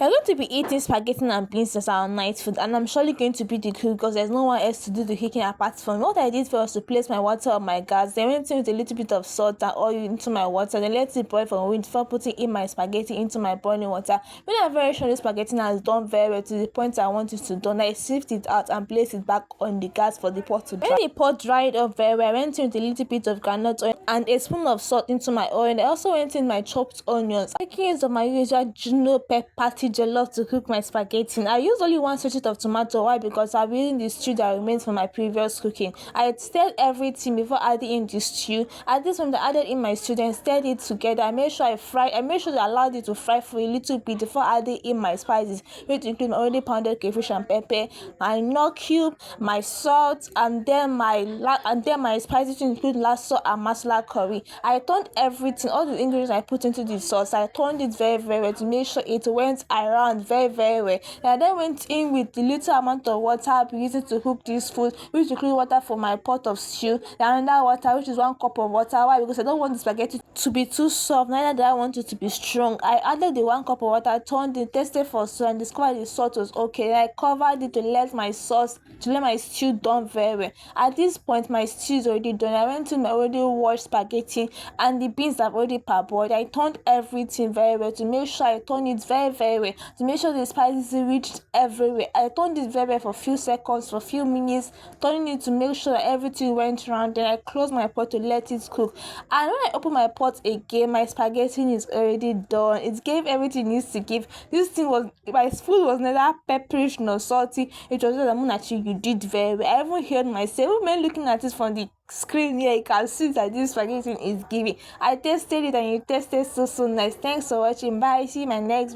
We're going to be eating spaghetti and beans as our night food, and I'm surely going to be the cook because there's no one else to do the cooking apart from me. What I did first was to place my water on my gas, then went in with a little bit of salt and oil into my water, then let it boil for a minute before putting in my spaghetti into my boiling water. When I'm very sure the spaghetti has done very well to the point I want it to done, I sift it out and place it back on the gas for the pot to dry. When the pot dried up very well, I went in with a little bit of groundnut oil and a spoon of salt into my oil. I also went in my chopped onions. Making use of my usual Juno pepper jollof to cook my spaghetti. I used only one sachet of tomato. Why? Because I'm using the stew that remains from my previous cooking. I had stirred everything before adding in the stew. At this point, I added in my stew, then stirred it together. I made sure I allowed it to fry for a little bit before adding in my spices, which include my already pounded crayfish and pepper, my nut cube, my salt, and then my spices, to include lasso and masala curry. I turned everything, all the ingredients I put into the sauce, I turned it very well to make sure it went around very well. I then went in with the little amount of water I'll be using to cook this food, which include water for my pot of stew, and another water which is 1 cup of water. Why? Because I don't want the spaghetti to be too soft, neither do I want it to be strong. I added the 1 cup of water, turned it, tested for salt, and discovered the salt was okay. I covered it to let my stew done very well. At this point, my stew is already done. I went in my already washed spaghetti and the beans that I've already parboiled. I turned everything very well to make sure I turned it very well to make sure the spices reached everywhere. I turned it very well for a few seconds, for a few minutes, turning it to make sure that everything went around. Then I closed my pot to let it cook. And when I open my pot again, my spaghetti is already done. It gave everything it needs to give. My food was neither pepperish nor salty. It was just Munachi, you did very well. I even heard myself, when looking at it from the screen here, you can see that this spaghetti is giving. I tasted it and it tasted so nice. Thanks for watching. Bye. See you in my next